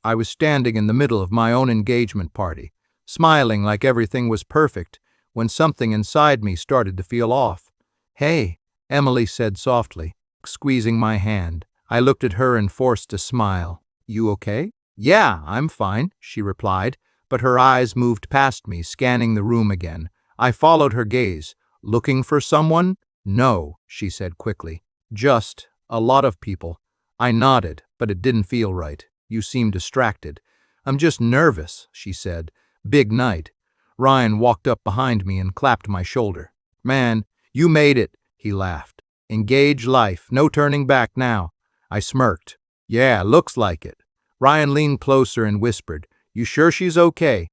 I was standing in the middle of my own engagement party, smiling like everything was perfect, when something inside me started to feel off. "Hey," Emily said softly, squeezing my hand. I looked at her and forced a smile. "You okay?" "Yeah, I'm fine," she replied, but her eyes moved past me, scanning the room again. I followed her gaze. "Looking for someone?" "No," she said quickly. "Just a lot of people." I nodded, but it didn't feel right. "You seem distracted." "I'm just nervous," she said. "Big night." Ryan walked up behind me and clapped my shoulder. "Man, you made it," he laughed. "Engage life, no turning back now." I smirked. "Yeah, looks like it." Ryan leaned closer and whispered, "You sure she's okay?"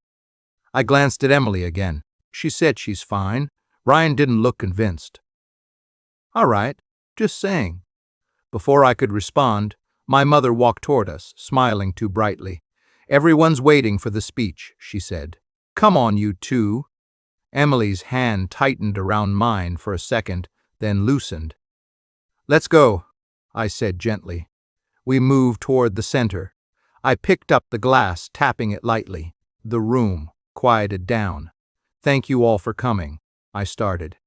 I glanced at Emily again. She said she's fine. Ryan didn't look convinced. "All right, just saying." Before I could respond, my mother walked toward us, smiling too brightly. "Everyone's waiting for the speech," she said. "Come on, you two." Emily's hand tightened around mine for a second, then loosened. "Let's go," I said gently. We moved toward the center. I picked up the glass, tapping it lightly. The room quieted down. "Thank you all for coming," I started.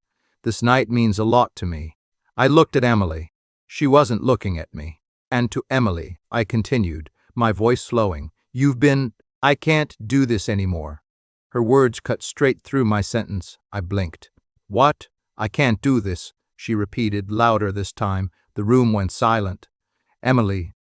"This night means a lot to me." I looked at Emily. She wasn't looking at me. "And to Emily," I continued, my voice slowing, I can't do this anymore." Her words cut straight through my sentence. I blinked. "What? I can't do this," she repeated, louder this time. The room went silent. "Emily,"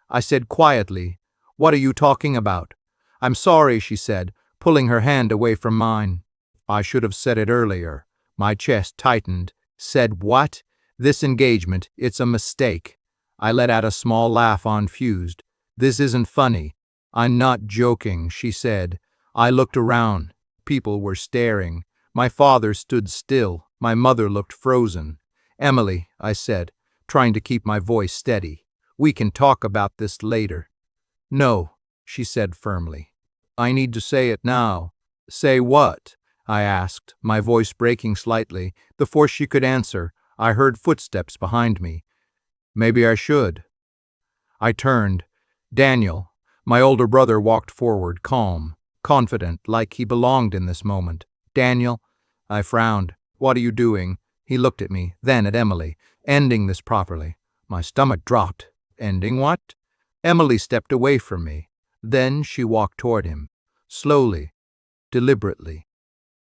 I said quietly, "what are you talking about?" "I'm sorry," she said, pulling her hand away from mine. "I should have said it earlier." My chest tightened. "Said what?" "This engagement, it's a mistake." I let out a small laugh, unfused. "This isn't funny." "I'm not joking," she said. I looked around. People were staring. My father stood still. My mother looked frozen. "Emily," I said, trying to keep my voice steady, "we can talk about this later." "No," she said firmly. "I need to say it now." "Say what?" I asked, my voice breaking slightly. Before she could answer, I heard footsteps behind me. "Maybe I should." I turned. Daniel, my older brother, walked forward, calm, confident, like he belonged in this moment. "Daniel," I frowned. "What are you doing?" He looked at me, then at Emily. "Ending this properly." My stomach dropped. "Ending what?" Emily stepped away from me. Then she walked toward him. Slowly, deliberately.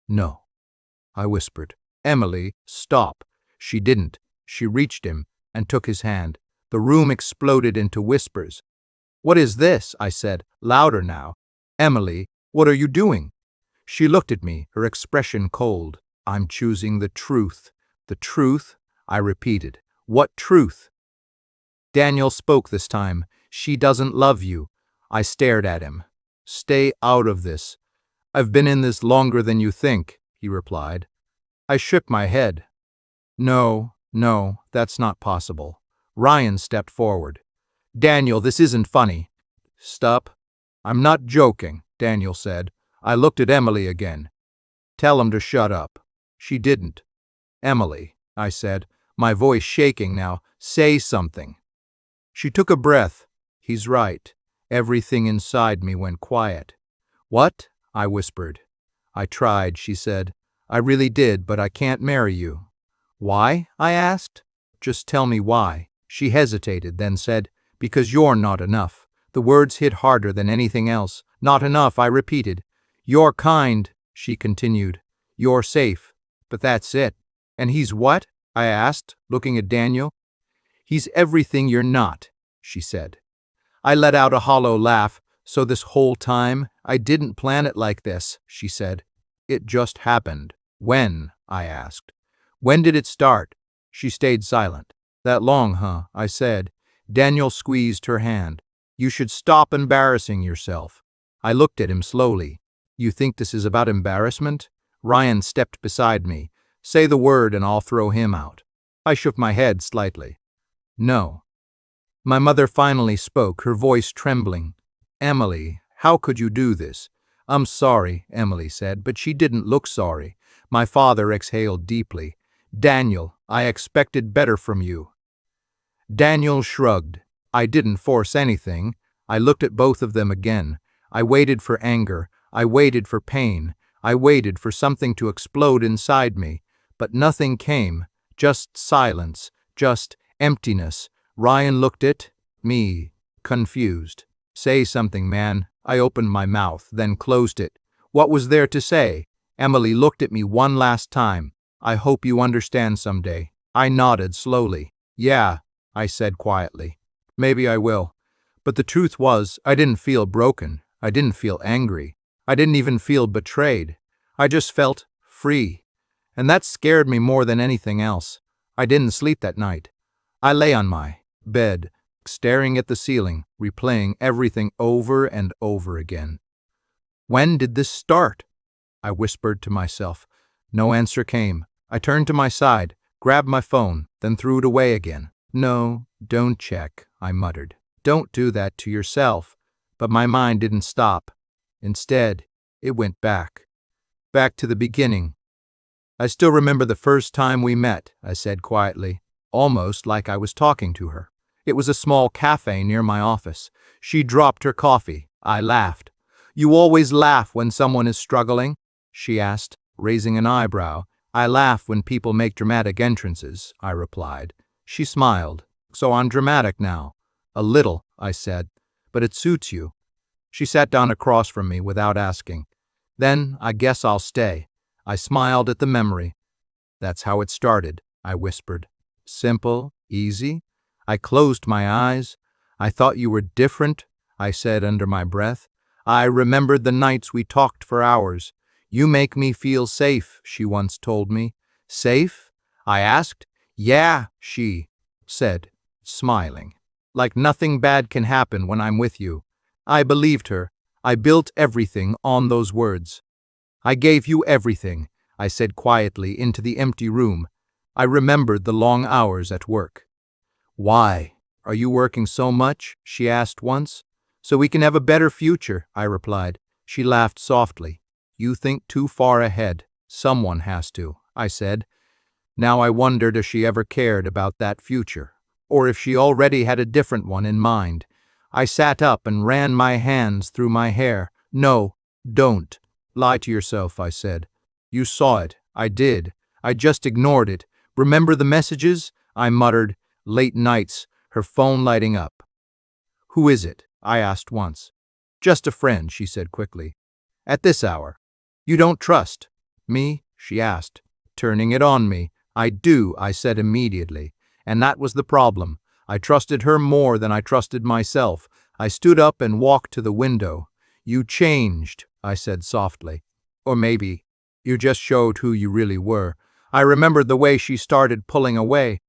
"No," I whispered. "Emily, stop." She didn't. She reached him and took his hand. The room exploded into whispers. "What is this?" I said, louder now. "Emily, what are you doing?" She looked at me, her expression cold. "I'm choosing the truth." "The truth?" I repeated. "What truth?" Daniel spoke this time. "She doesn't love you." I stared at him. "Stay out of this." "I've been in this longer than you think," he replied. I shook my head. No, that's not possible." Ryan stepped forward. "Daniel, this isn't funny." "Stop." "I'm not joking," Daniel said. I looked at Emily again. "Tell him to shut up." She didn't. "Emily," I said, my voice shaking now, "say something." She took a breath. "He's right." Everything inside me went quiet. "What?" I whispered. "I tried," she said. "I really did, but I can't marry you." "Why?" I asked. "Just tell me why." She hesitated, then said, "Because you're not enough." The words hit harder than anything else. "Not enough," I repeated. "You're kind," she continued. "You're safe. But that's it." "And he's what?" I asked, looking at Daniel. "He's everything you're not," she said. I let out a hollow laugh. "So this whole time, I didn't plan it like this," she said. "It just happened." "When?" I asked. "When did it start?" She stayed silent. "That long, huh?" I said. Daniel squeezed her hand. "You should stop embarrassing yourself." I looked at him slowly. "You think this is about embarrassment?" Ryan stepped beside me. "Say the word and I'll throw him out." I shook my head slightly. "No." My mother finally spoke, her voice trembling. "Emily, how could you do this?" "I'm sorry," Emily said, but she didn't look sorry. My father exhaled deeply. "Daniel, I expected better from you." Daniel shrugged. "I didn't force anything. I looked at both of them again. I waited for anger. I waited for pain. I waited for something to explode inside me. But nothing came. Just silence. Just emptiness. Ryan looked at me, confused. Say something, man. I opened my mouth, then closed it. What was there to say? Emily looked at me one last time. I hope you understand someday. I nodded slowly. Yeah, I said quietly. Maybe I will. But the truth was, I didn't feel broken. I didn't feel angry. I didn't even feel betrayed. I just felt free. And that scared me more than anything else. I didn't sleep that night. I lay on my bed, staring at the ceiling, replaying everything over and over again. When did this start? I whispered to myself. No answer came. I turned to my side, grabbed my phone, then threw it away again. No, don't check, I muttered. Don't do that to yourself. But my mind didn't stop. Instead, it went back. Back to the beginning. I still remember the first time we met, I said quietly, almost like I was talking to her. It was a small cafe near my office. She dropped her coffee. I laughed. You always laugh when someone is struggling? She asked, raising an eyebrow. I laugh when people make dramatic entrances, I replied. She smiled. So I'm dramatic now. A little, I said, but it suits you. She sat down across from me without asking. Then I guess I'll stay. I smiled at the memory. That's how it started, I whispered. Simple, easy. I closed my eyes. I thought you were different, I said under my breath. I remembered the nights we talked for hours. You make me feel safe, she once told me. Safe? I asked. Yeah, she said, smiling. Like nothing bad can happen when I'm with you. I believed her. I built everything on those words. I gave you everything, I said quietly into the empty room. I remembered the long hours at work. Why? Are you working so much? She asked once. So we can have a better future, I replied. She laughed softly. You think too far ahead. Someone has to, I said. Now I wondered if she ever cared about that future, or if she already had a different one in mind. I sat up and ran my hands through my hair. No, don't. Lie to yourself, I said. You saw it. I did. I just ignored it. Remember the messages? I muttered. Late nights, her phone lighting up. Who is it? I asked once. Just a friend, she said quickly. At this hour. You don't trust me? She asked, turning it on me. I do, I said immediately. And that was the problem. I trusted her more than I trusted myself. I stood up and walked to the window. You changed, I said softly. Or maybe you just showed who you really were. I remembered the way she started pulling away.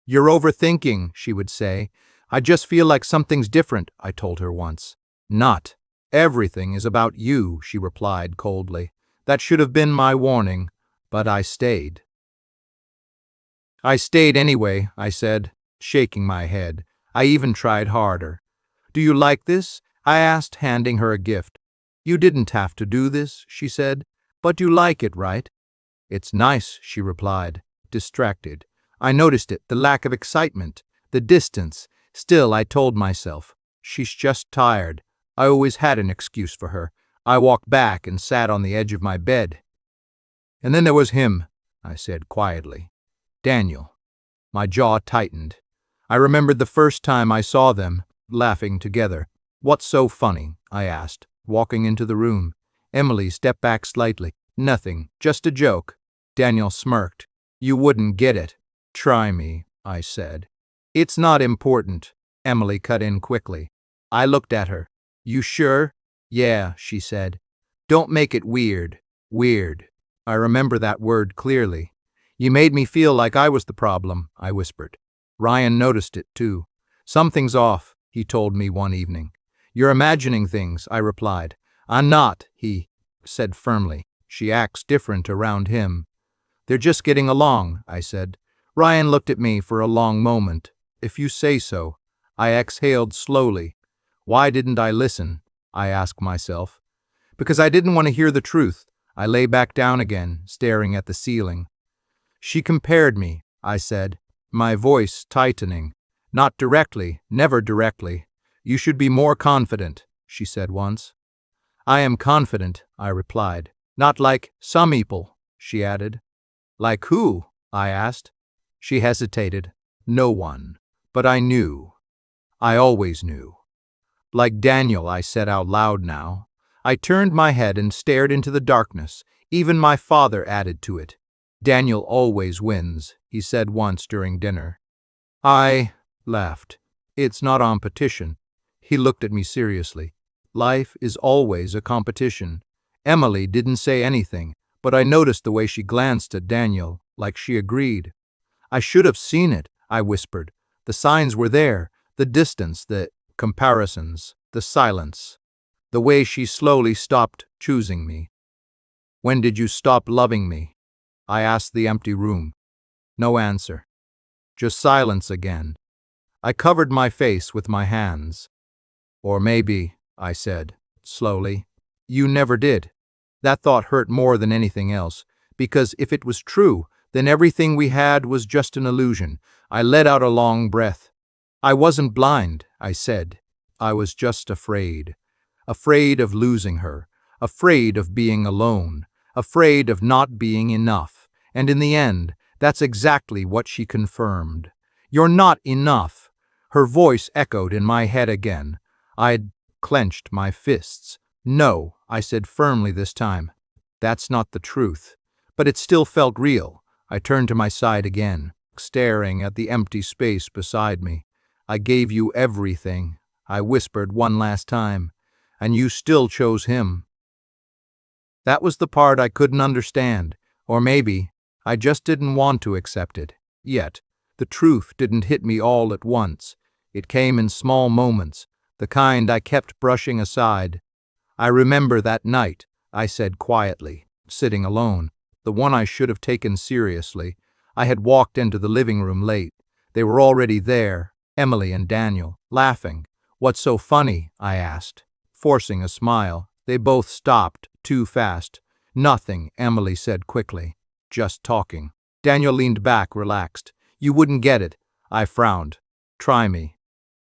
You're overthinking, she would say. I just feel like something's different, I told her once. Not. Everything is about you, she replied coldly. That should have been my warning, but I stayed. I stayed anyway, I said, shaking my head. I even tried harder. Do you like this? I asked, handing her a gift. You didn't have to do this, she said, but you like it, right? It's nice, she replied, distracted. I noticed it, the lack of excitement, the distance. Still, I told myself, she's just tired. I always had an excuse for her. I walked back and sat on the edge of my bed. And then there was him, I said quietly. Daniel. My jaw tightened. I remembered the first time I saw them, laughing together. What's so funny? I asked, walking into the room. Emily stepped back slightly. Nothing, just a joke. Daniel smirked. You wouldn't get it. Try me, I said. It's not important, Emily cut in quickly. I looked at her. You sure? Yeah, she said. Don't make it weird. Weird. I remember that word clearly. You made me feel like I was the problem, I whispered. Ryan noticed it too. Something's off, he told me one evening. You're imagining things, I replied. I'm not, he said firmly. She acts different around him. They're just getting along, I said. Ryan looked at me for a long moment. If you say so. I exhaled slowly. Why didn't I listen? I asked myself. Because I didn't want to hear the truth. I lay back down again, staring at the ceiling. She compared me, I said, my voice tightening. Not directly, never directly. "You should be more confident," she said once. "I am confident," I replied. "Not like some people," she added. "Like who?" I asked. She hesitated. "No one. But I knew. I always knew." "Like Daniel," I said out loud now. I turned my head and stared into the darkness. Even my father added to it. "Daniel always wins," he said once during dinner. I laughed. "It's not competition." He looked at me seriously. "Life is always a competition." Emily didn't say anything, but I noticed the way she glanced at Daniel, like she agreed. "I should have seen it," I whispered. "The signs were there, the distance, the comparisons, the silence, the way she slowly stopped choosing me." "When did you stop loving me?" I asked the empty room. No answer. Just silence again. I covered my face with my hands. "Or maybe," I said, slowly, "you never did." That thought hurt more than anything else, because if it was true, then everything we had was just an illusion. I let out a long breath. "I wasn't blind," I said. "I was just afraid. Afraid of losing her. Afraid of being alone. Afraid of not being enough. And in the end, that's exactly what she confirmed. You're not enough." Her voice echoed in my head again. I'd clenched my fists. "No," I said firmly this time. "That's not the truth." But it still felt real. I turned to my side again, staring at the empty space beside me. "I gave you everything," I whispered one last time, "and you still chose him." That was the part I couldn't understand, or maybe I just didn't want to accept it. Yet, the truth didn't hit me all at once. It came in small moments, the kind I kept brushing aside. "I remember that night," I said quietly, sitting alone, the one I should have taken seriously. I had walked into the living room late. They were already there, Emily and Daniel, laughing. "What's so funny?" I asked, forcing a smile. They both stopped, too fast. "Nothing," Emily said quickly. "Just talking." Daniel leaned back, relaxed. "You wouldn't get it." I frowned. "Try me."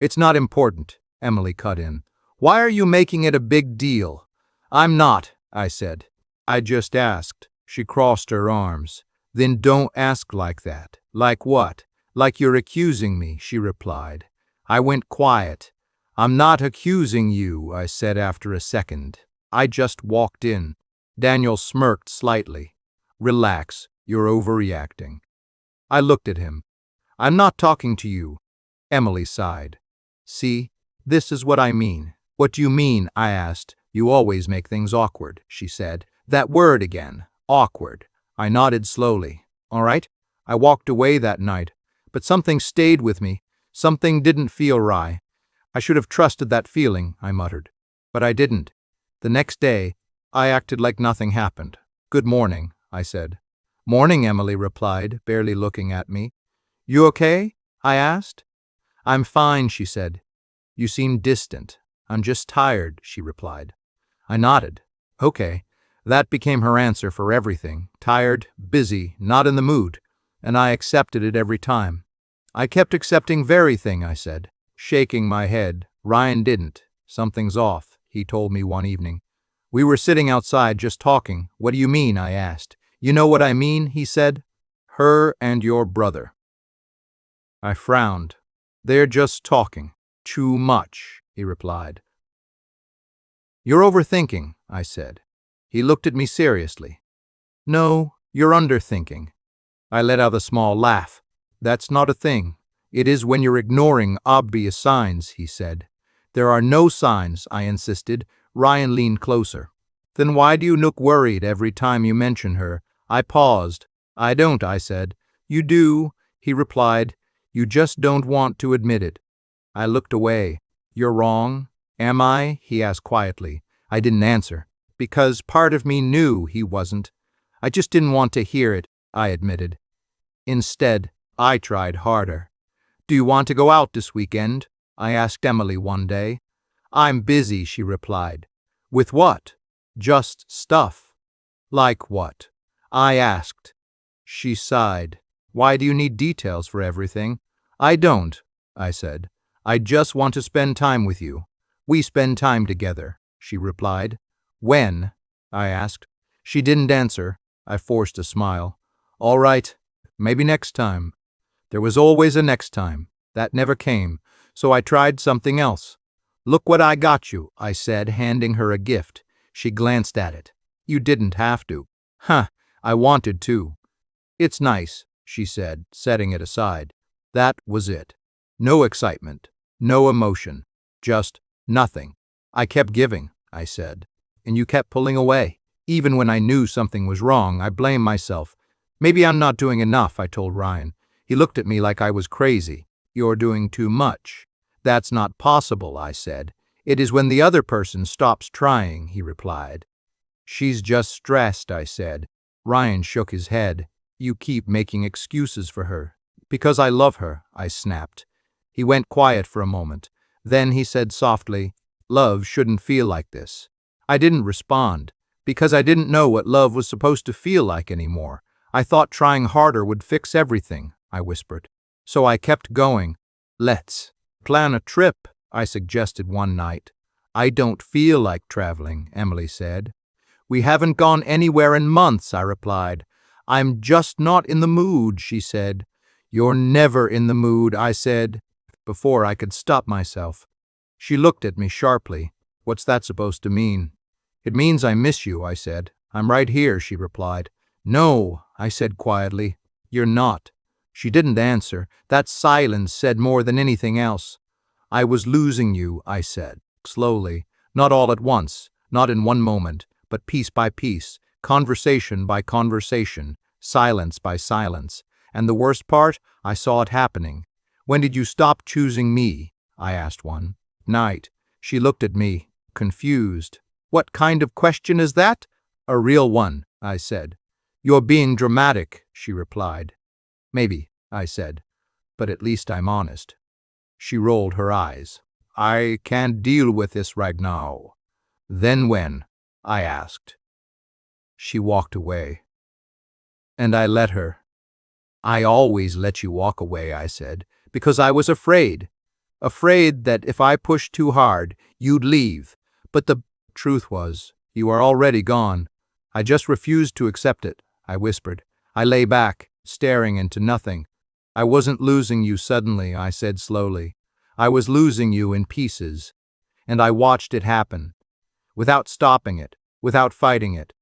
"It's not important," Emily cut in. "Why are you making it a big deal?" "I'm not," I said. "I just asked." She crossed her arms. "Then don't ask like that." "Like what?" "Like you're accusing me," she replied. I went quiet. "I'm not accusing you," I said after a second. "I just walked in." Daniel smirked slightly. "Relax, you're overreacting." I looked at him. "I'm not talking to you." Emily sighed. "See, this is what I mean." "What do you mean?" I asked. "You always make things awkward," she said. "That word again. Awkward." I nodded slowly. "All right." I walked away that night, but something stayed with me. Something didn't feel right. "I should have trusted that feeling," I muttered. But I didn't. The next day, I acted like nothing happened. "Good morning," I said. "Morning," Emily replied, barely looking at me. "You okay?" I asked. "I'm fine," she said. "You seem distant." "I'm just tired," she replied. I nodded. "Okay." That became her answer for everything. Tired, busy, not in the mood. And I accepted it every time. "I kept accepting everything," I said, shaking my head. "Ryan didn't. Something's off," he told me one evening. We were sitting outside just talking. "What do you mean?" I asked. "You know what I mean," he said. "Her and your brother." I frowned. "They're just talking." "Too much," he replied. "You're overthinking," I said. He looked at me seriously. "No, you're underthinking." I let out a small laugh. "That's not a thing. It is when you're ignoring obvious signs," he said. "There are no signs," I insisted. Ryan leaned closer. "Then why do you look worried every time you mention her?" I paused. "I don't," I said. "You do," he replied. "You just don't want to admit it." I looked away. "You're wrong." "Am I?" he asked quietly. I didn't answer, because part of me knew he wasn't. I just didn't want to hear it, I admitted. Instead, I tried harder. "Do you want to go out this weekend?" I asked Emily one day. "I'm busy," she replied. "With what?" "Just stuff." "Like what?" I asked. She sighed. "Why do you need details for everything?" "I don't," I said. I just want to spend time with you. We spend time together, she replied. When? I asked. She didn't answer. I forced a smile. All right, maybe next time. There was always a next time. That never came, so I tried something else. Look what I got you, I said, handing her a gift. She glanced at it. You didn't have to. Huh, I wanted to. It's nice, she said, setting it aside. That was it. No excitement, no emotion, just nothing. I kept giving, I said, and you kept pulling away. Even when I knew something was wrong, I blamed myself. Maybe I'm not doing enough, I told Ryan. He looked at me like I was crazy. You're doing too much. That's not possible, I said. It is when the other person stops trying, he replied. She's just stressed, I said. Ryan shook his head. You keep making excuses for her. Because I love her, I snapped. He went quiet for a moment. Then he said softly, Love shouldn't feel like this. I didn't respond, because I didn't know what love was supposed to feel like anymore. I thought trying harder would fix everything, I whispered. So I kept going. Let's plan a trip, I suggested one night. I don't feel like traveling, Emily said. We haven't gone anywhere in months, I replied. I'm just not in the mood, she said. You're never in the mood, I said, before I could stop myself. She looked at me sharply. What's that supposed to mean? It means I miss you, I said. I'm right here, she replied. No, I said quietly. You're not. She didn't answer. That silence said more than anything else. I was losing you, I said, slowly, not all at once, not in one moment, but piece by piece, conversation by conversation, silence by silence. And the worst part, I saw it happening. When did you stop choosing me? I asked one night. She looked at me, confused. What kind of question is that? A real one, I said. You're being dramatic, she replied. Maybe, I said, but at least I'm honest. She rolled her eyes. I can't deal with this right now. Then when? I asked. She walked away. And I let her. I always let you walk away, I said, because I was afraid. Afraid that if I pushed too hard, you'd leave. But the truth was, you are already gone. I just refused to accept it, I whispered. I lay back, staring into nothing. I wasn't losing you suddenly, I said slowly. I was losing you in pieces. And I watched it happen. Without stopping it, without fighting it,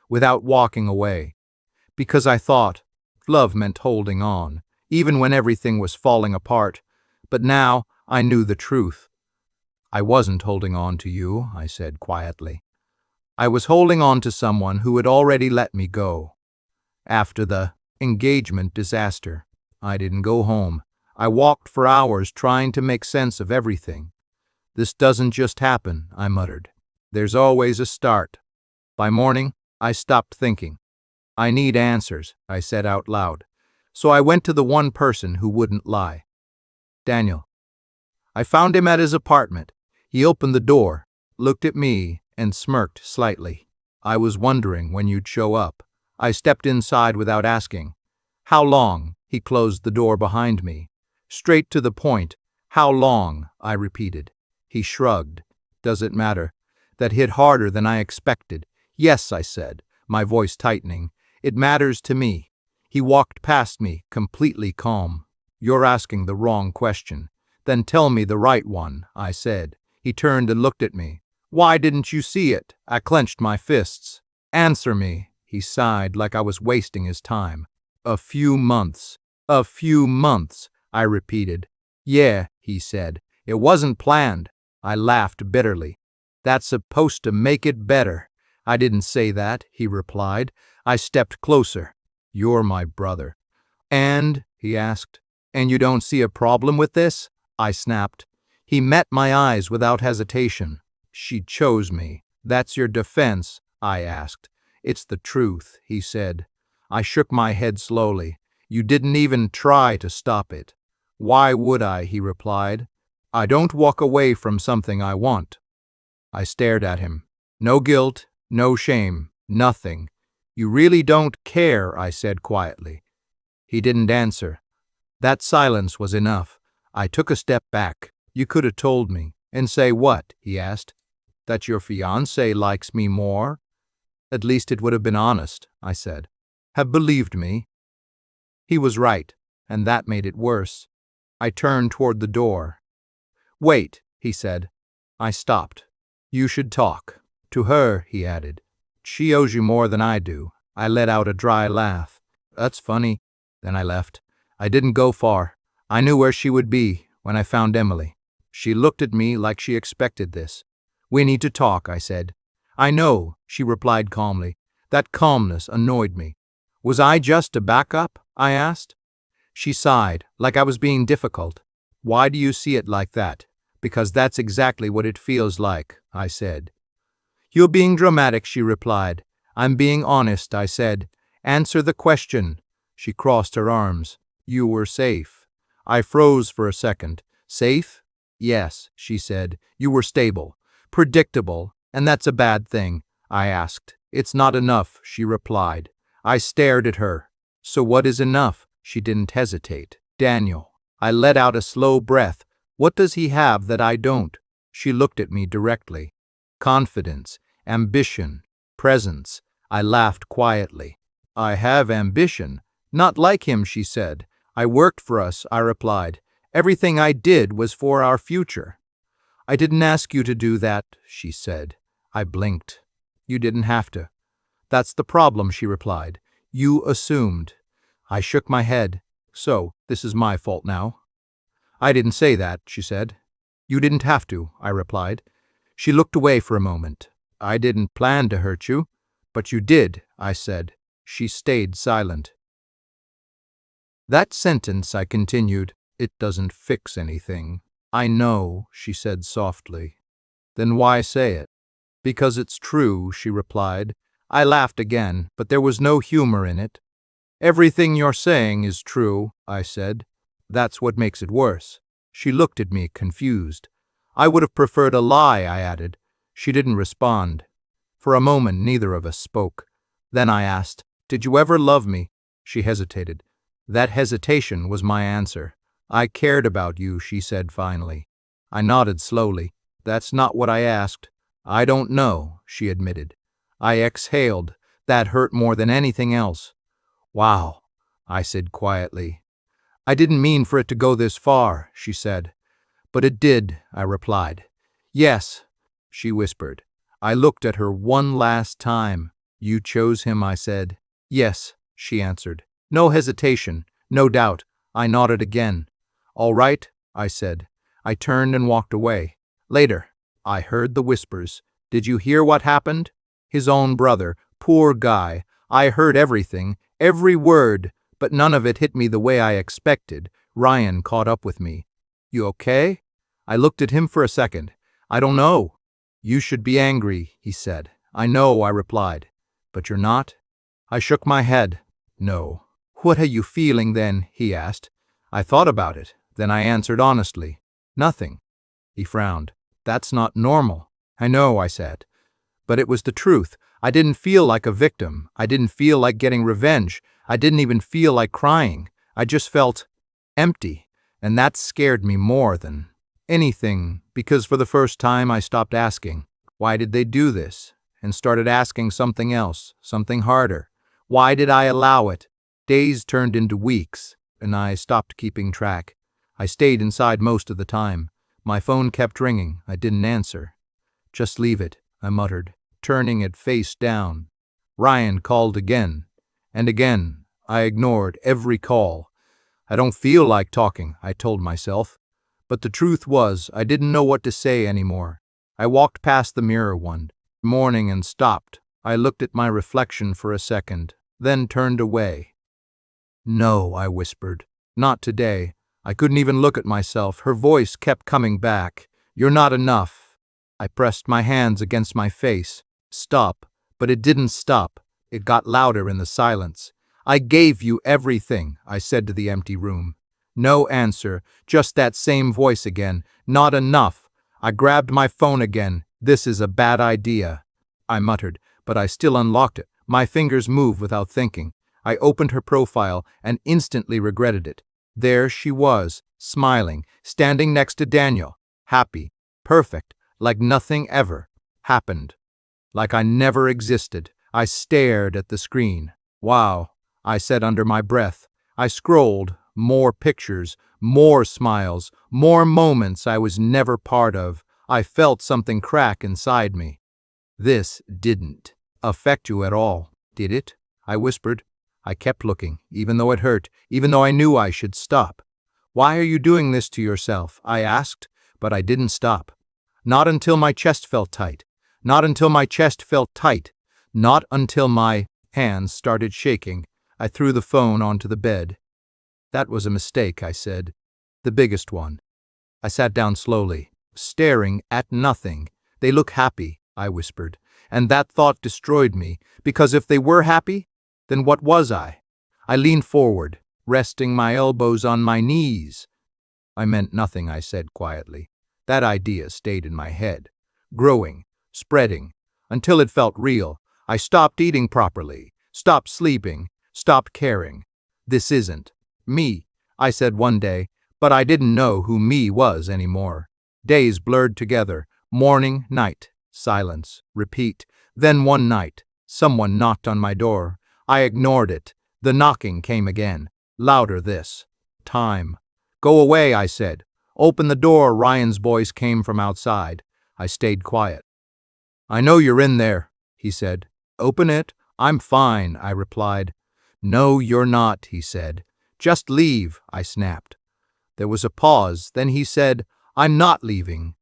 without walking away. Because I thought love meant holding on, even when everything was falling apart. But now I knew the truth. I wasn't holding on to you, I said quietly. I was holding on to someone who had already let me go. After the engagement disaster, I didn't go home. I walked for hours trying to make sense of everything. This doesn't just happen, I muttered. There's always a start. By morning, I stopped thinking. I need answers, I said out loud. So I went to the one person who wouldn't lie. Daniel. I found him at his apartment. He opened the door, looked at me, and smirked slightly. I was wondering when you'd show up. I stepped inside without asking. How long? He closed the door behind me. Straight to the point. How long? I repeated. He shrugged. Does it matter? That hit harder than I expected. Yes, I said, my voice tightening. It matters to me. He walked past me, completely calm. You're asking the wrong question. Then tell me the right one, I said. He turned and looked at me. Why didn't you see it? I clenched my fists. Answer me. He sighed like I was wasting his time. A few months. A few months, I repeated. Yeah, he said. It wasn't planned. I laughed bitterly. That's supposed to make it better. I didn't say that, he replied. I stepped closer. You're my brother. And, he asked, and you don't see a problem with this? I snapped. He met my eyes without hesitation. She chose me. That's your defense? I asked. It's the truth, he said. I shook my head slowly. You didn't even try to stop it. Why would I? He replied. I don't walk away from something I want. I stared at him. No guilt, no shame, nothing. You really don't care, I said quietly. He didn't answer. That silence was enough. I took a step back. You could have told me. And say what? He asked. That your fiancé likes me more? At least it would have been honest, I said. Have believed me. He was right, and that made it worse. I turned toward the door. Wait, he said. I stopped. You should talk. To her, he added. She owes you more than I do. I let out a dry laugh. That's funny. Then I left. I didn't go far. I knew where she would be when I found Emily. She looked at me like she expected this. We need to talk, I said. I know, she replied calmly. That calmness annoyed me. Was I just a backup? I asked. She sighed, like I was being difficult. Why do you see it like that? Because that's exactly what it feels like, I said. You're being dramatic, she replied. I'm being honest, I said. Answer the question. She crossed her arms. You were safe. I froze for a second. Safe? Yes, she said. You were stable, predictable, and that's a bad thing, I asked. It's not enough, she replied. I stared at her. So what is enough? She didn't hesitate. Daniel. I let out a slow breath. What does he have that I don't? She looked at me directly. Confidence, ambition, presence. I laughed quietly. I have ambition. Not like him, she said. I worked for us, I replied. Everything I did was for our future. I didn't ask you to do that, she said. I blinked. You didn't have to. That's the problem, she replied. You assumed. I shook my head. So, this is my fault now? I didn't say that, she said. You didn't have to, I replied. She looked away for a moment. I didn't plan to hurt you. But you did, I said. She stayed silent. That sentence, I continued, it doesn't fix anything. I know, she said softly. Then why say it? Because it's true, she replied. I laughed again, but there was no humor in it. Everything you're saying is true, I said. That's what makes it worse. She looked at me, confused. I would have preferred a lie, I added. She didn't respond. For a moment, neither of us spoke. Then I asked, Did you ever love me? She hesitated. That hesitation was my answer. I cared about you, she said finally. I nodded slowly. That's not what I asked. I don't know, she admitted. I exhaled. That hurt more than anything else. Wow, I said quietly. I didn't mean for it to go this far, she said. But it did, I replied. Yes, she whispered. I looked at her one last time. You chose him, I said. Yes, she answered. No hesitation, no doubt. I nodded again. All right, I said. I turned and walked away. Later, I heard the whispers. Did you hear what happened? His own brother, poor guy. I heard everything, every word, but none of it hit me the way I expected. Ryan caught up with me. You okay? I looked at him for a second. I don't know. You should be angry, he said. I know, I replied. But you're not? I shook my head. No. What are you feeling then? He asked. I thought about it. Then I answered honestly. Nothing. He frowned. That's not normal. I know, I said. But it was the truth. I didn't feel like a victim. I didn't feel like getting revenge. I didn't even feel like crying. I just felt empty. And that scared me more than anything, because for the first time I stopped asking, why did they do this? And started asking something else, something harder. Why did I allow it? Days turned into weeks, and I stopped keeping track. I stayed inside most of the time. My phone kept ringing. I didn't answer. Just leave it, I muttered, turning it face down. Ryan called again, and again. I ignored every call. I don't feel like talking, I told myself. But the truth was, I didn't know what to say anymore. I walked past the mirror one morning and stopped. I looked at my reflection for a second, then turned away. No, I whispered. Not today. I couldn't even look at myself. Her voice kept coming back. You're not enough. I pressed my hands against my face. Stop. But it didn't stop. It got louder in the silence. I gave you everything, I said to the empty room. No answer, just that same voice again. Not enough. I grabbed my phone again. This is a bad idea, I muttered, but I still unlocked it. My fingers moved without thinking. I opened her profile and instantly regretted it. There she was, smiling, standing next to Daniel. happy, perfect, like nothing ever happened, like I never existed. I stared at the screen. Wow, I said under my breath. I scrolled, more pictures, more smiles, more moments I was never part of. I felt something crack inside me. This didn't affect you at all, did it? I whispered. I kept looking, even though it hurt, even though I knew I should stop. Why are you doing this to yourself? I asked, but I didn't stop. Not until my chest felt tight. Not until my chest felt tight. Not until my hands started shaking. I threw the phone onto the bed. That was a mistake, I said. The biggest one. I sat down slowly, staring at nothing. They look happy, I whispered, and that thought destroyed me, because if they were happy, then what was I? I leaned forward, resting my elbows on my knees. I meant nothing, I said quietly. That idea stayed in my head, growing, spreading, until it felt real. I stopped eating properly, stopped sleeping, stopped caring. This isn't me, I said one day, but I didn't know who me was anymore. Days blurred together, morning, night, silence, repeat. Then one night, someone knocked on my door. I ignored it. The knocking came again, louder this time. Go away, I said. Open the door, Ryan's voice came from outside. I stayed quiet. I know you're in there, he said. Open it. I'm fine, I replied. No, you're not, he said. Just leave, I snapped. There was a pause, then he said, I'm not leaving.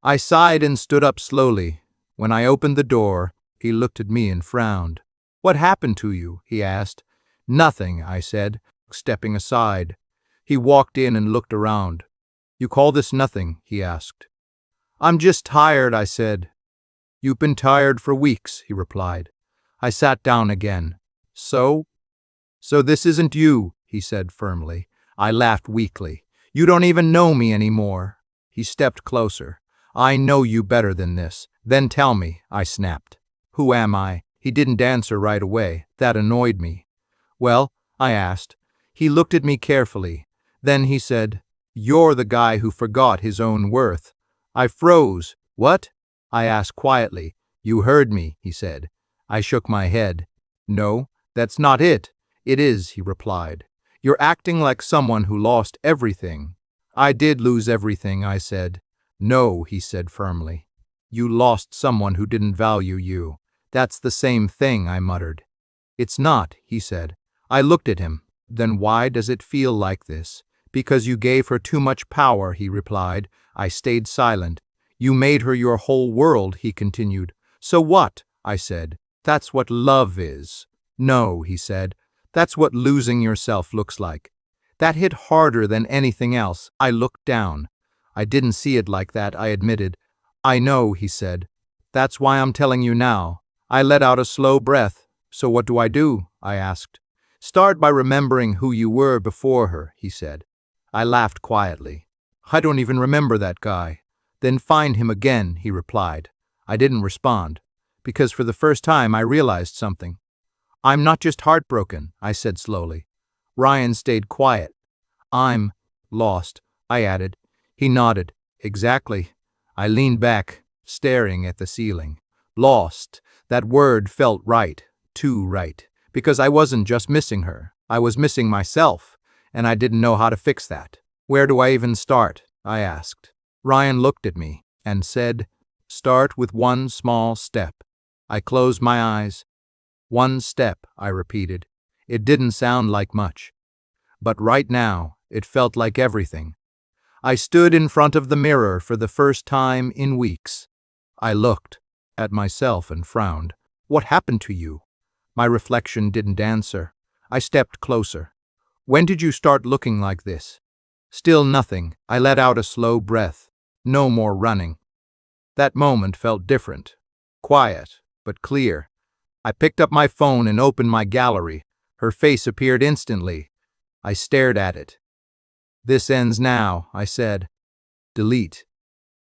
I sighed and stood up slowly. When I opened the door, he looked at me and frowned. What happened to you? He asked. Nothing, I said, stepping aside. He walked in and looked around. You call this nothing? He asked. I'm just tired, I said. You've been tired for weeks, he replied. I sat down again. So this isn't you, he said firmly. I laughed weakly. You don't even know me anymore. He stepped closer. I know you better than this. Then tell me, I snapped. Who am I? He didn't answer right away. That annoyed me. Well, I asked. He looked at me carefully. Then he said, You're the guy who forgot his own worth. I froze. What? I asked quietly. You heard me, he said. I shook my head. No, that's not it. It is, he replied. You're acting like someone who lost everything. I did lose everything, I said. No, he said firmly. You lost someone who didn't value you. That's the same thing, I muttered. It's not, he said. I looked at him. Then why does it feel like this? Because you gave her too much power, he replied. I stayed silent. You made her your whole world, he continued. So what? I said. That's what love is. No, he said. That's what losing yourself looks like. That hit harder than anything else. I looked down. I didn't see it like that, I admitted. I know, he said. That's why I'm telling you now. I let out a slow breath. So what do? I asked. Start by remembering who you were before her, he said. I laughed quietly. I don't even remember that guy. Then find him again, he replied. I didn't respond, because for the first time I realized something. I'm not just heartbroken, I said slowly. Ryan stayed quiet. I'm lost, I added. He nodded. Exactly. I leaned back, staring at the ceiling. Lost. That word felt right, too right, because I wasn't just missing her. I was missing myself, and I didn't know how to fix that. Where do I even start? I asked. Ryan looked at me and said, Start with one small step. I closed my eyes. One step, I repeated. It didn't sound like much. But right now, it felt like everything. I stood in front of the mirror for the first time in weeks. I looked at myself and frowned. What happened to you? My reflection didn't answer. I stepped closer. When did you start looking like this? Still nothing. I let out a slow breath. No more running. That moment felt different. Quiet, but clear. I picked up my phone and opened my gallery. Her face appeared instantly. I stared at it. This ends now, I said. Delete.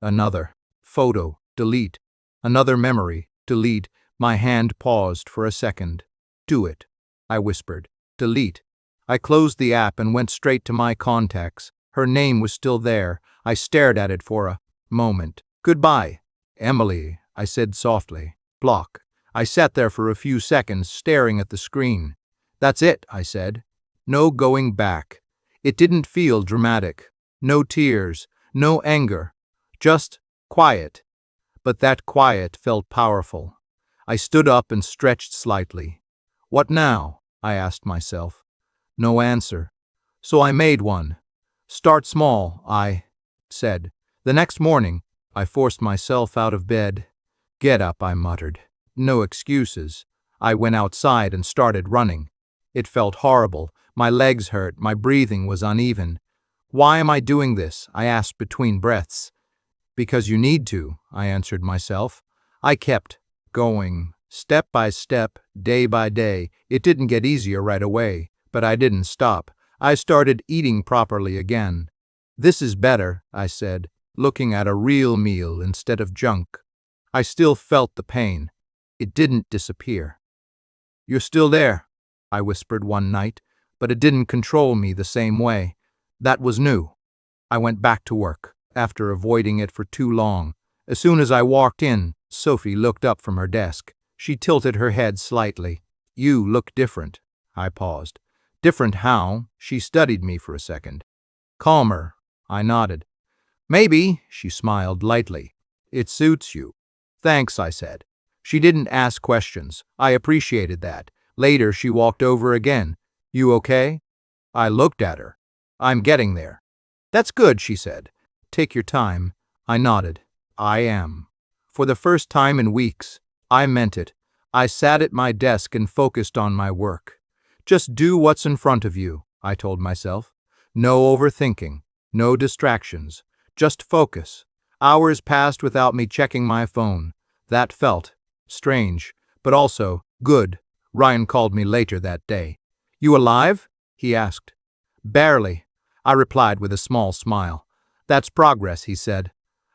Another. Photo. Delete. Another memory. Delete. My hand paused for a second. Do it, I whispered. Delete. I closed the app and went straight to my contacts. Her name was still there. I stared at it for a moment. Goodbye, Emily, I said softly. Block. I sat there for a few seconds staring at the screen. That's it, I said. No going back. It didn't feel dramatic. No tears, no anger. Just quiet. But that quiet felt powerful. I stood up and stretched slightly. What now? I asked myself. No answer. So I made one. Start small, I said. The next morning, I forced myself out of bed. Get up, I muttered. No excuses. I went outside and started running. It felt horrible. My legs hurt, my breathing was uneven. Why am I doing this? I asked between breaths. Because you need to, I answered myself. I kept going, step by step, day by day. It didn't get easier right away, but I didn't stop. I started eating properly again. This is better, I said, looking at a real meal instead of junk. I still felt the pain. It didn't disappear. You're still there, I whispered one night, but it didn't control me the same way. That was new. I went back to work, after avoiding it for too long. As soon as I walked in, Sophie looked up from her desk. She tilted her head slightly. You look different. I paused. Different how? She studied me for a second. Calmer. I nodded. Maybe, she smiled lightly. It suits you. Thanks, I said. She didn't ask questions. I appreciated that. Later, she walked over again. You okay? I looked at her. I'm getting there. That's good, she said. Take your time. I nodded. I am. For the first time in weeks, I meant it. I sat at my desk and focused on my work. Just do what's in front of you, I told myself. No overthinking, no distractions, just focus. Hours passed without me checking my phone. That felt strange, but also good. Ryan called me later that day. You alive? He asked. Barely, I replied with a small smile. That's progress, he said.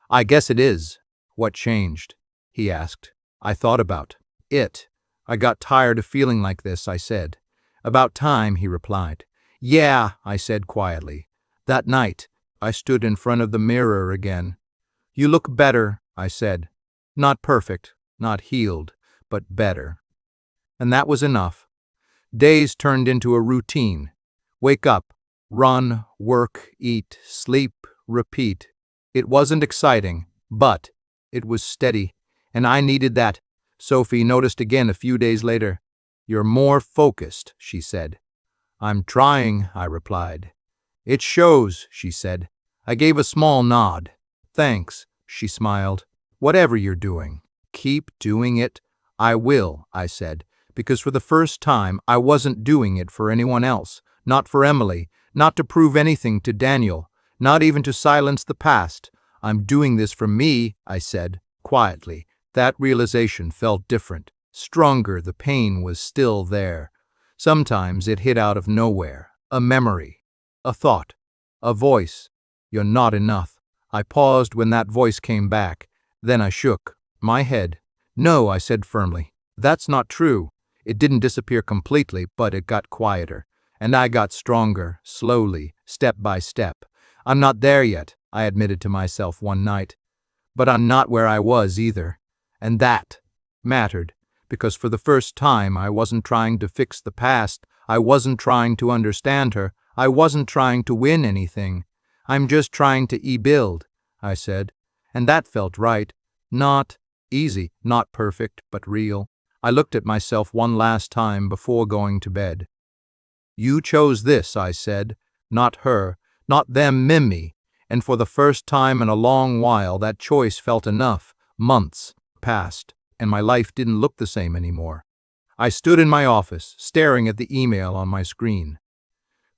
I guess it is. What changed? He asked. I thought about it. I got tired of feeling like this, I said. About time, he replied. Yeah, I said quietly. That night, I stood in front of the mirror again. You look better, I said. Not perfect, not healed, but better. And that was enough. Days turned into a routine. Wake up, run, work, eat, sleep, repeat. It wasn't exciting, but it was steady, and I needed that. Sophie noticed again a few days later. You're more focused, she said. I'm trying, I replied. It shows, she said. I gave a small nod. Thanks, she smiled. Whatever you're doing, keep doing it. I will, I said, because for the first time I wasn't doing it for anyone else, not for Emily, not to prove anything to Daniel, not even to silence the past. I'm doing this for me, I said, quietly. That realization felt different, stronger. The pain was still there. Sometimes it hit out of nowhere. A memory, a thought, a voice. You're not enough. I paused when that voice came back. Then I shook my head. No, I said firmly. That's not true. It didn't disappear completely, but it got quieter. And I got stronger, slowly, step by step. I'm not there yet, I admitted to myself one night. But I'm not where I was either. And that mattered, because for the first time I wasn't trying to fix the past. I wasn't trying to understand her. I wasn't trying to win anything. I'm just trying to build, I said. And that felt right. Not easy, not perfect, but real. I looked at myself one last time before going to bed. You chose this, I said, not her, not them, Mimi. And for the first time in a long while, that choice felt enough. Months passed, and my life didn't look the same anymore. I stood in my office, staring at the email on my screen.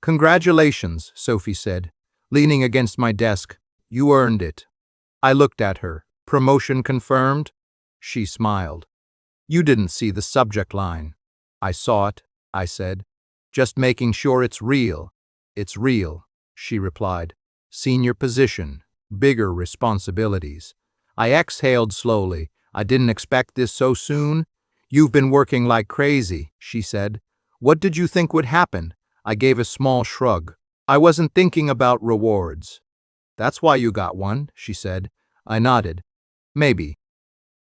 Congratulations, Sophie said, leaning against my desk. You earned it. I looked at her. Promotion confirmed? She smiled. You didn't see the subject line. I saw it, I said. Just making sure it's real. It's real, she replied. Senior position, bigger responsibilities. I exhaled slowly. I didn't expect this so soon. You've been working like crazy, she said. What did you think would happen? I gave a small shrug. I wasn't thinking about rewards. That's why you got one, she said. I nodded. Maybe.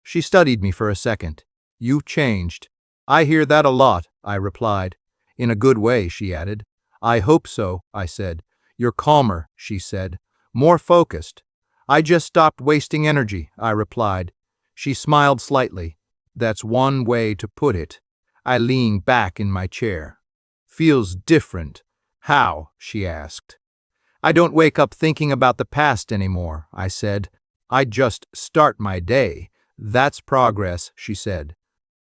She studied me for a second. You've changed. I hear that a lot, I replied. In a good way, she added. I hope so, I said. You're calmer, she said. More focused. I just stopped wasting energy, I replied. She smiled slightly. That's one way to put it. I leaned back in my chair. Feels different. How? She asked. I don't wake up thinking about the past anymore, I said. I just start my day. That's progress, she said.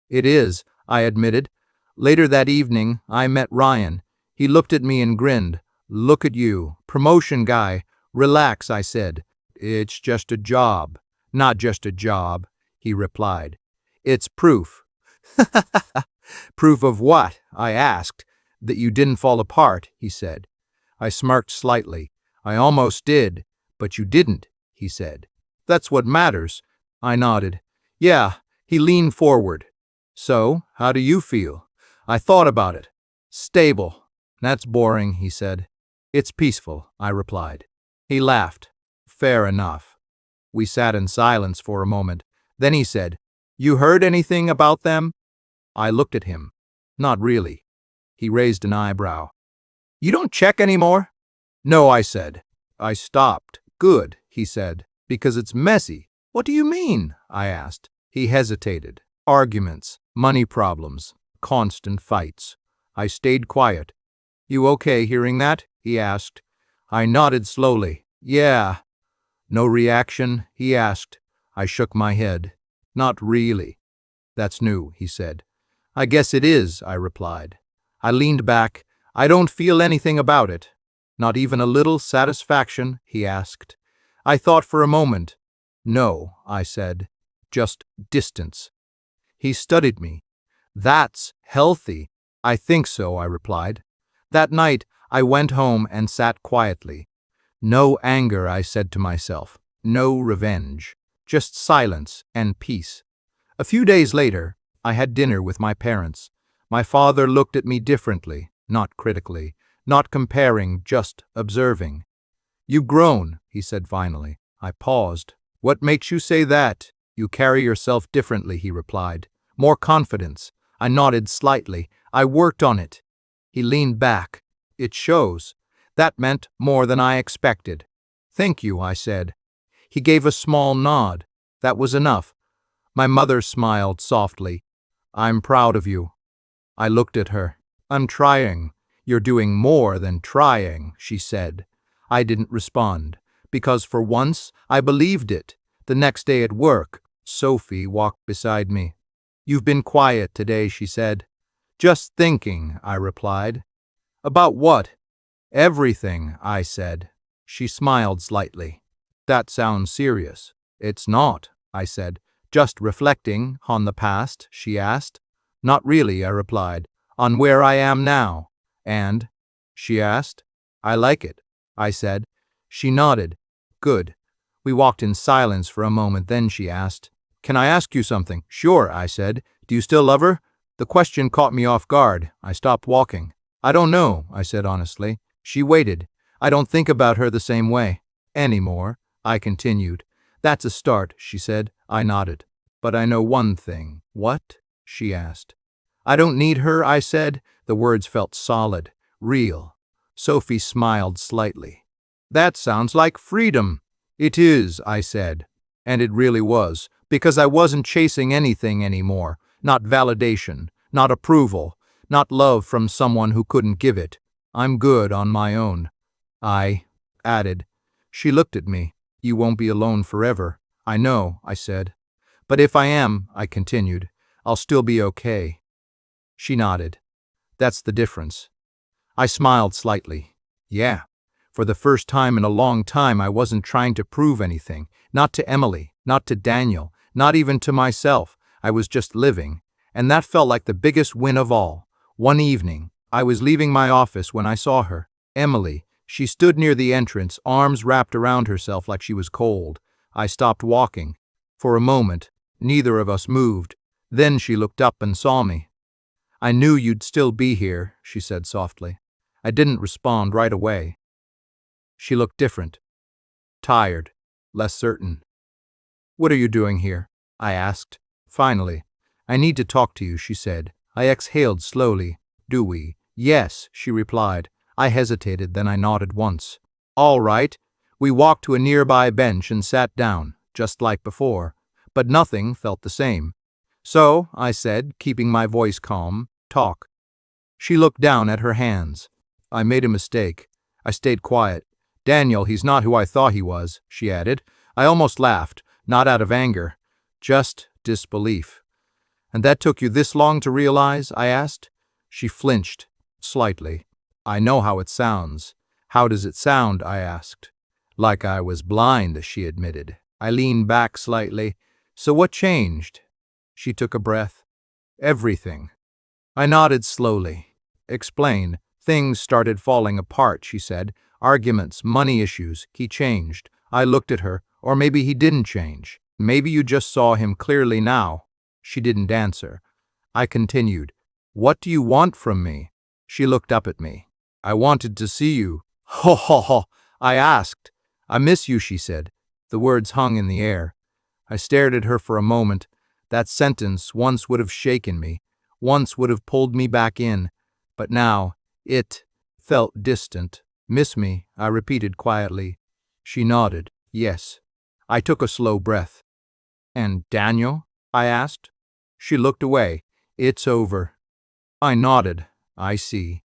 It is, I admitted. Later that evening, I met Ryan. He looked at me and grinned. Look at you, promotion guy. Relax, I said. It's just a job. Not just a job, he replied. It's proof. Proof of what? I asked. That you didn't fall apart, he said. I smirked slightly. I almost did, but you didn't, he said. That's what matters. I nodded. Yeah, he leaned forward. So, how do you feel? I thought about it. Stable. That's boring, he said. It's peaceful, I replied. He laughed. Fair enough. We sat in silence for a moment. Then he said, You heard anything about them? I looked at him. Not really. He raised an eyebrow. You don't check anymore? No, I said. I stopped. Good, he said, because it's messy. What do you mean? I asked. He hesitated. Arguments, money problems, constant fights. I stayed quiet. You okay hearing that? He asked. I nodded slowly. Yeah. No reaction? He asked. I shook my head. Not really. That's new, he said. I guess it is, I replied. I leaned back. I don't feel anything about it. Not even a little satisfaction, he asked. I thought for a moment. No, I said. Just distance. He studied me. That's healthy. I think so, I replied. That night, I went home and sat quietly. No anger, I said to myself. No revenge. Just silence and peace. A few days later, I had dinner with my parents. My father looked at me differently, not critically, not comparing, just observing. You've grown, he said finally. I paused. What makes you say that? You carry yourself differently, he replied. More confidence. I nodded slightly. I worked on it. He leaned back. It shows. That meant more than I expected. Thank you, I said. He gave a small nod. That was enough. My mother smiled softly. I'm proud of you. I looked at her. I'm trying. You're doing more than trying, she said. I didn't respond, because for once I believed it. The next day at work, Sophie walked beside me. You've been quiet today, she said. Just thinking, I replied. About what? Everything, I said. She smiled slightly. That sounds serious. It's not, I said. Just reflecting on the past, she asked. Not really, I replied. On where I am now. And? She asked. I like it, I said. She nodded. Good. We walked in silence for a moment, then she asked, Can I ask you something? Sure, I said. Do you still love her? The question caught me off guard. I stopped walking. I don't know, I said honestly. She waited. I don't think about her the same way. Anymore, I continued. That's a start, she said. I nodded. But I know one thing. What? She asked. I don't need her, I said. The words felt solid, real. Sophie smiled slightly. That sounds like freedom. It is, I said. And it really was, because I wasn't chasing anything anymore. Not validation, not approval, not love from someone who couldn't give it. I'm good on my own. I added. She looked at me. You won't be alone forever. I know, I said. But if I am, I continued, I'll still be okay. She nodded. That's the difference. I smiled slightly. Yeah. For the first time in a long time, I wasn't trying to prove anything. Not to Emily, not to Daniel, not even to myself. I was just living. And that felt like the biggest win of all. One evening, I was leaving my office when I saw her. Emily. She stood near the entrance, arms wrapped around herself like she was cold. I stopped walking. For a moment, neither of us moved. Then she looked up and saw me. I knew you'd still be here, she said softly. I didn't respond right away. She looked different. Tired. Less certain. What are you doing here? I asked. Finally. I need to talk to you, she said. I exhaled slowly. Do we? Yes, she replied. I hesitated, then I nodded once. All right. We walked to a nearby bench and sat down, just like before. But nothing felt the same. So, I said, keeping my voice calm, talk. She looked down at her hands. I made a mistake. I stayed quiet. Daniel, he's not who I thought he was, she added. I almost laughed, not out of anger, just disbelief. And that took you this long to realize? I asked. She flinched, slightly. I know how it sounds. How does it sound? I asked. Like I was blind, she admitted. I leaned back slightly. So what changed? She took a breath. Everything. I nodded slowly. Explain. Things started falling apart, she said. Arguments, money issues. He changed. I looked at her. Or maybe he didn't change. Maybe you just saw him clearly now. She didn't answer. I continued. What do you want from me? She looked up at me. I wanted to see you. Ho ho ho, I asked. I miss you, she said. The words hung in the air. I stared at her for a moment. That sentence once would have shaken me, once would have pulled me back in, but now it felt distant. Miss me, I repeated quietly. She nodded. Yes. I took a slow breath. And Daniel? I asked. She looked away. It's over. I nodded. I see.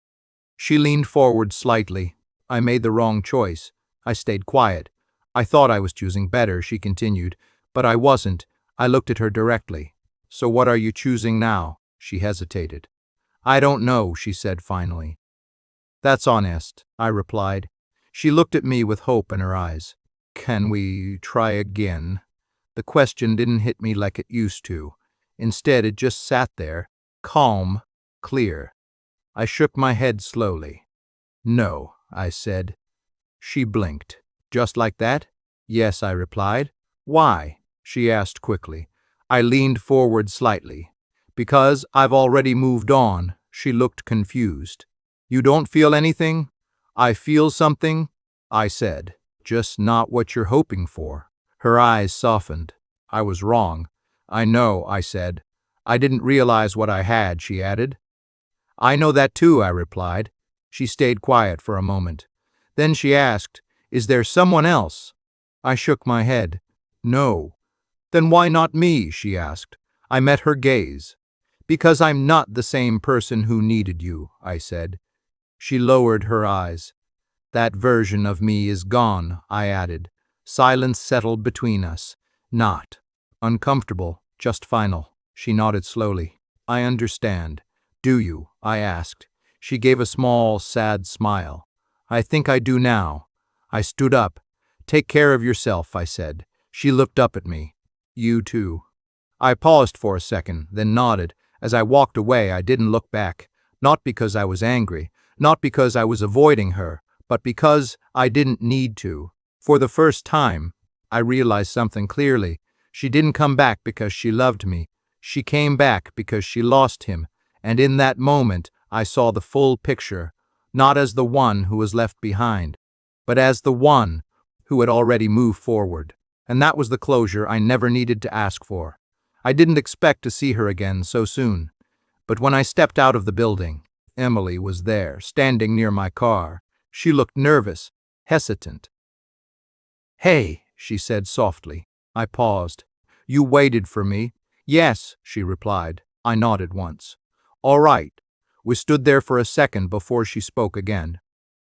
She leaned forward slightly. I made the wrong choice. I stayed quiet. I thought I was choosing better, she continued, but I wasn't. I looked at her directly. So what are you choosing now? She hesitated. I don't know, she said finally. That's honest, I replied. She looked at me with hope in her eyes. Can we try again? The question didn't hit me like it used to. Instead, it just sat there, calm, clear. I shook my head slowly. No, I said. She blinked. Just like that? Yes, I replied. Why? She asked quickly. I leaned forward slightly. Because I've already moved on. She looked confused. You don't feel anything? I feel something, I said. Just not what you're hoping for. Her eyes softened. I was wrong. I know, I said. I didn't realize what I had, she added. I know that too, I replied. She stayed quiet for a moment. Then she asked, Is there someone else? I shook my head. No. Then why not me? She asked. I met her gaze. Because I'm not the same person who needed you, I said. She lowered her eyes. That version of me is gone, I added. Silence settled between us. Not uncomfortable, just final. She nodded slowly. I understand. Do you? I asked. She gave a small, sad smile. I think I do now. I stood up. Take care of yourself, I said. She looked up at me. You too. I paused for a second, then nodded. As I walked away, I didn't look back. Not because I was angry, not because I was avoiding her, but because I didn't need to. For the first time, I realized something clearly. She didn't come back because she loved me. She came back because she lost him. And in that moment, I saw the full picture, not as the one who was left behind, but as the one who had already moved forward. And that was the closure I never needed to ask for. I didn't expect to see her again so soon. But when I stepped out of the building, Emily was there, standing near my car. She looked nervous, hesitant. Hey, she said softly. I paused. You waited for me? Yes, she replied. I nodded once. All right. We stood there for a second before she spoke again.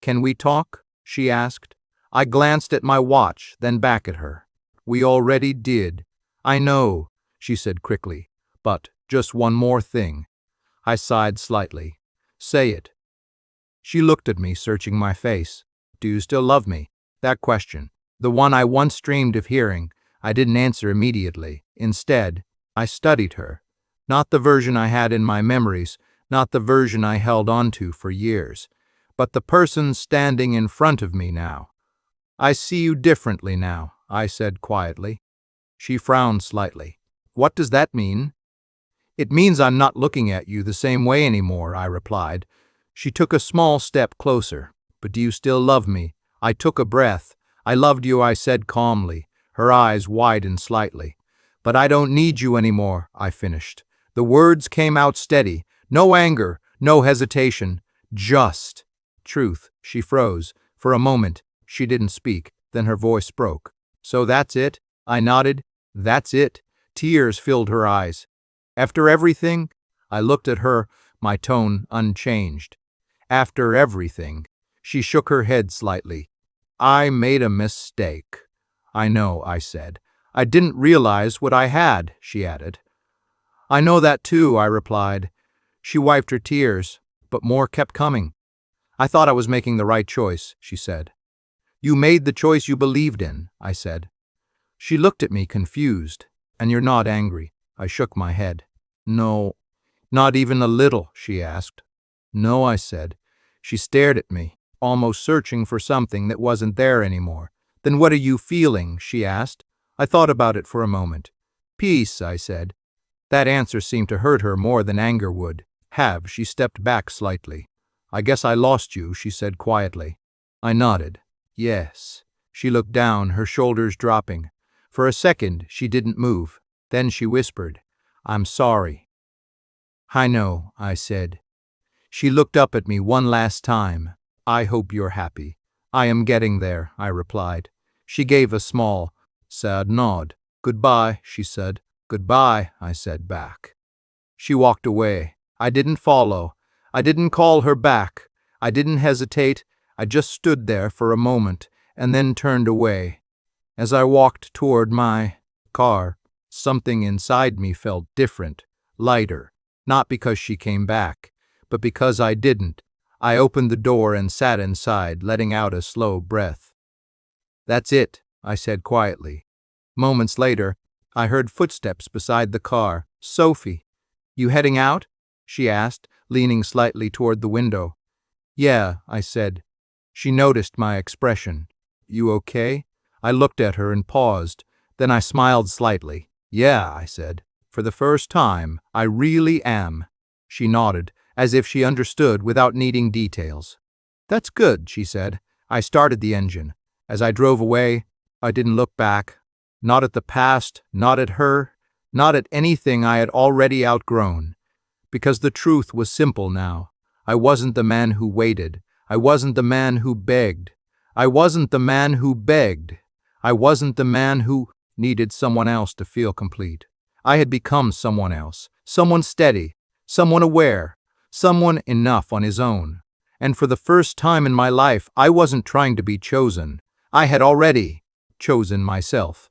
Can we talk? She asked. I glanced at my watch, then back at her. We already did. I know, she said quickly. But just one more thing. I sighed slightly. Say it. She looked at me, searching my face. Do you still love me? That question, the one I once dreamed of hearing, I didn't answer immediately. Instead, I studied her. Not the version I had in my memories, not the version I held onto for years, but the person standing in front of me now. I see you differently now, I said quietly. She frowned slightly. What does that mean? It means I'm not looking at you the same way anymore, I replied. She took a small step closer. But do you still love me? I took a breath. I loved you, I said calmly. Her eyes widened slightly. "But I don't need you anymore," I finished. The words came out steady. No anger, no hesitation. Just truth. She froze. For a moment, she didn't speak. Then her voice broke. "So that's it?" I nodded. "That's it." Tears filled her eyes. "After everything?" I looked at her, my tone unchanged. "After everything." She shook her head slightly. "I made a mistake." "I know," I said. "I didn't realize what I had," she added. "I know that too," I replied. She wiped her tears, but more kept coming. "I thought I was making the right choice," she said. "You made the choice you believed in," I said. She looked at me confused. "And you're not angry?" I shook my head. "No, not even a little," she asked. "No," I said. She stared at me, almost searching for something that wasn't there anymore. "Then what are you feeling?" she asked. I thought about it for a moment. "Peace," I said. That answer seemed to hurt her more than anger would. She stepped back slightly. "I guess I lost you," she said quietly. I nodded. "Yes." She looked down, her shoulders dropping. For a second, she didn't move. Then she whispered, "I'm sorry." "I know," I said. She looked up at me one last time. "I hope you're happy." "I am getting there," I replied. She gave a small, sad nod. "Goodbye," she said. "Goodbye," I said back. She walked away. I didn't follow. I didn't call her back. I didn't hesitate. I just stood there for a moment and then turned away. As I walked toward my car, something inside me felt different, lighter, not because she came back, but because I didn't. I opened the door and sat inside, letting out a slow breath. "That's it," I said quietly. Moments later, I heard footsteps beside the car. "Sophie, you heading out?" she asked, leaning slightly toward the window. "Yeah," I said. She noticed my expression. "You okay?" I looked at her and paused. Then I smiled slightly. "Yeah," I said. "For the first time, I really am." She nodded, as if she understood without needing details. "That's good," she said. I started the engine. As I drove away, I didn't look back. Not at the past, not at her, not at anything I had already outgrown. Because the truth was simple now. I wasn't the man who waited. I wasn't the man who begged. I wasn't the man who begged. I wasn't the man who needed someone else to feel complete. I had become someone else, someone steady, someone aware, someone enough on his own. And for the first time in my life, I wasn't trying to be chosen. I had already chosen myself.